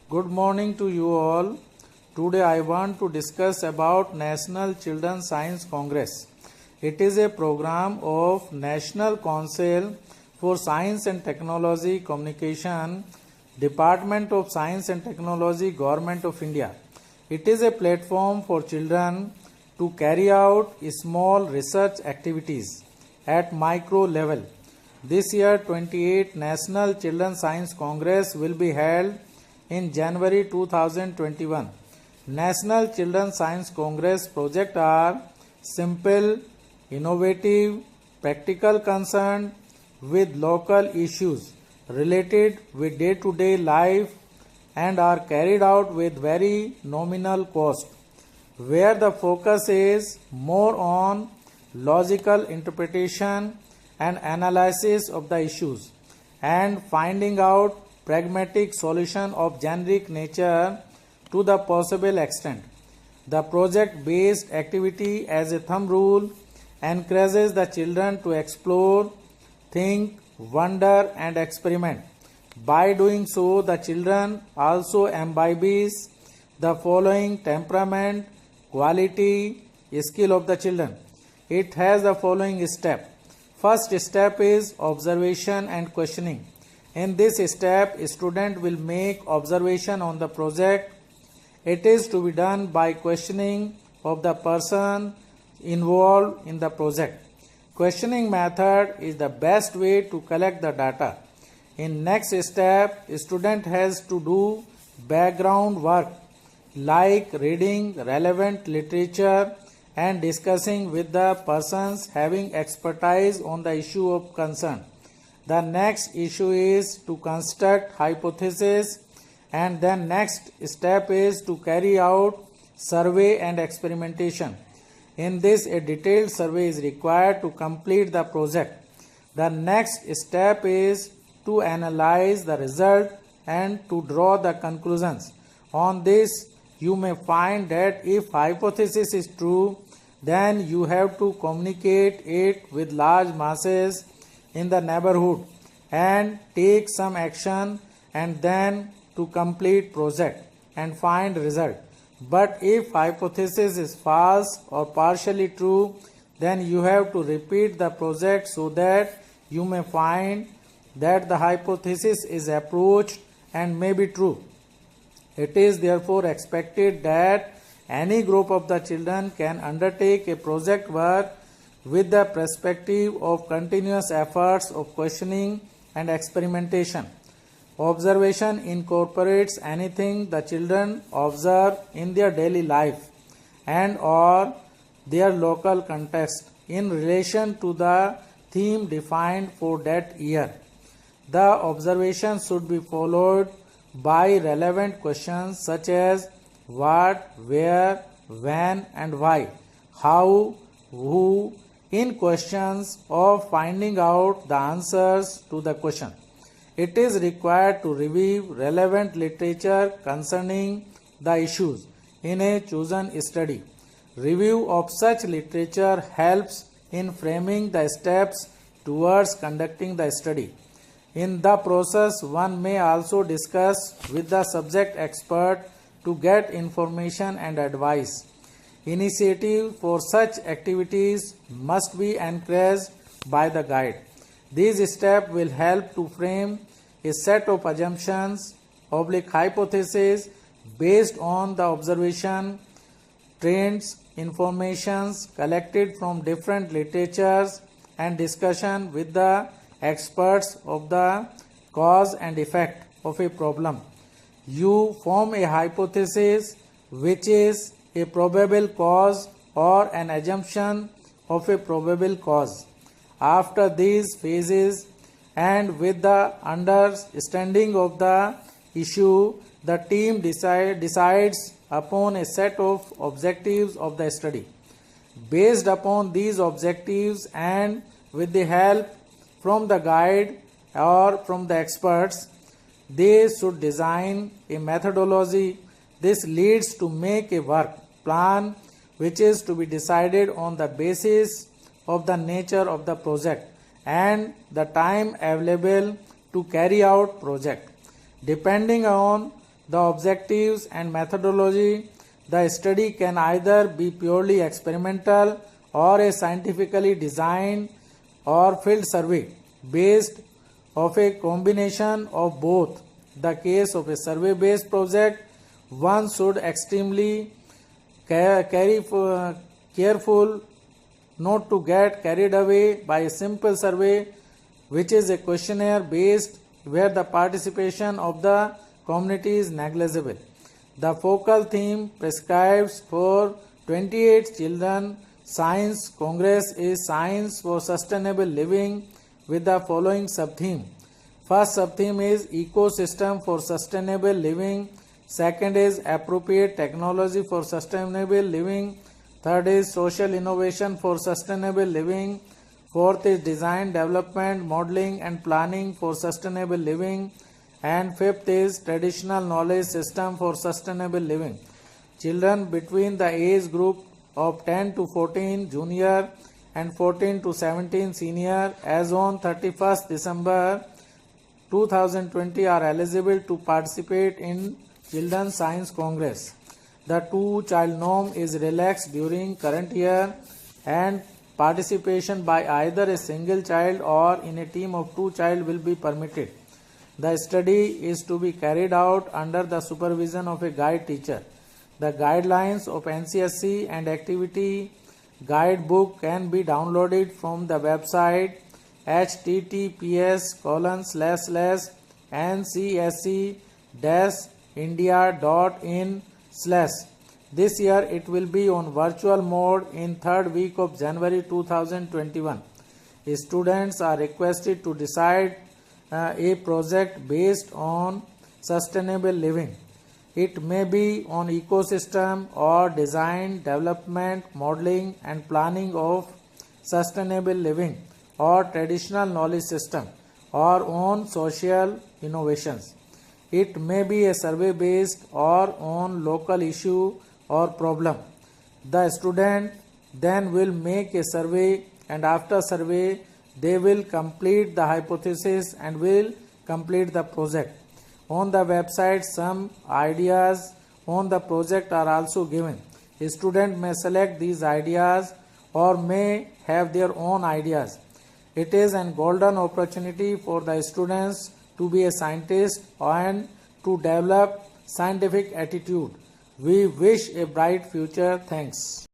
Good morning to you all. Today I want to discuss about National Children's Science Congress. It is a program of National Council for Science and Technology Communication, Department of Science and Technology, Government of India. It is a platform for children to carry out small research activities at micro level. This year 28th National Children's Science Congress will be held in January 2021. National Children's Science Congress projects are simple, innovative, practical concerned with local issues related with day-to-day life and are carried out with very nominal cost, where the focus is more on logical interpretation and analysis of the issues and finding out pragmatic solution of generic nature to the possible extent. The project-based activity as a thumb rule encourages the children to explore, think, wonder and experiment. By doing so, the children also imbibes the following temperament, quality, skill of the children. It has the following step. First step is observation and questioning. In this step, a student will make observation on the project. It is to be done by questioning of the person involved in the project. Questioning method is the best way to collect the data. In next step, a student has to do background work like reading relevant literature and discussing with the persons having expertise on the issue of concern. The next issue is to construct hypothesis, and then next step is to carry out survey and experimentation. In this, a detailed survey is required to complete the project. The next step is to analyze the result and to draw the conclusions. On this, you may find that if hypothesis is true, then you have to communicate it with large masses in the neighborhood and take some action and then to complete project and find result. But if hypothesis is false or partially true, then you have to repeat the project so that you may find that the hypothesis is approached and may be true. It is therefore expected that any group of the children can undertake a project work with the perspective of continuous efforts of questioning and experimentation. Observation incorporates anything the children observe in their daily life and or their local context in relation to the theme defined for that year. The observation should be followed by relevant questions such as what, where, when and why, how, who, in questions of finding out the answers to the question. It is required to review relevant literature concerning the issues in a chosen study. Review of such literature helps in framing the steps towards conducting the study. In the process, one may also discuss with the subject expert to get information and advice. Initiative for such activities must be encouraged by the guide. These steps will help to frame a set of assumptions, hypotheses based on the observation, trends, informations collected from different literatures and discussion with the experts of the cause and effect of a problem. You form a hypothesis which is a probable cause or an assumption of a probable cause. After these phases and with the understanding of the issue, the team decides upon a set of objectives of the study. Based upon these objectives and with the help from the guide or from the experts, they should design a methodology. This leads to make a work plan which is to be decided on the basis of the nature of the project and the time available to carry out project. Depending on the objectives and methodology. The study can either be purely experimental or a scientifically designed or field survey based of a combination of both. The case of a survey based project, one should extremely careful not to get carried away by a simple survey, which is a questionnaire based where the participation of the community is negligible. The focal theme prescribed for 28 Children Science Congress is Science for Sustainable Living with the following sub-theme. First sub-theme is Ecosystem for Sustainable Living. Second is Appropriate Technology for Sustainable Living. Third is Social Innovation for Sustainable Living. Fourth is Design, Development, Modeling and Planning for Sustainable Living. And fifth is Traditional Knowledge System for Sustainable Living. Children between the age group of 10 to 14 junior and 14 to 17 senior as on 31st December 2020 are eligible to participate in Children's Science Congress. The two-child norm is relaxed during current year and participation by either a single child or in a team of two child will be permitted. The study is to be carried out under the supervision of a guide teacher. The guidelines of NCSC and activity guidebook can be downloaded from the website https://ncsc-india.in/. This year it will be on virtual mode in third week of January 2021. Students are requested to decide a project based on sustainable living. It may be on ecosystem or design, development, modeling and planning of sustainable living or traditional knowledge system or on social innovations. It may be a survey based or on local issue or problem. The student then will make a survey and after survey they will complete the hypothesis and will complete the project. On the website, some ideas on the project are also given. A student may select these ideas or may have their own ideas. It is a golden opportunity for the students to be a scientist and to develop scientific attitude. We wish a bright future. Thanks.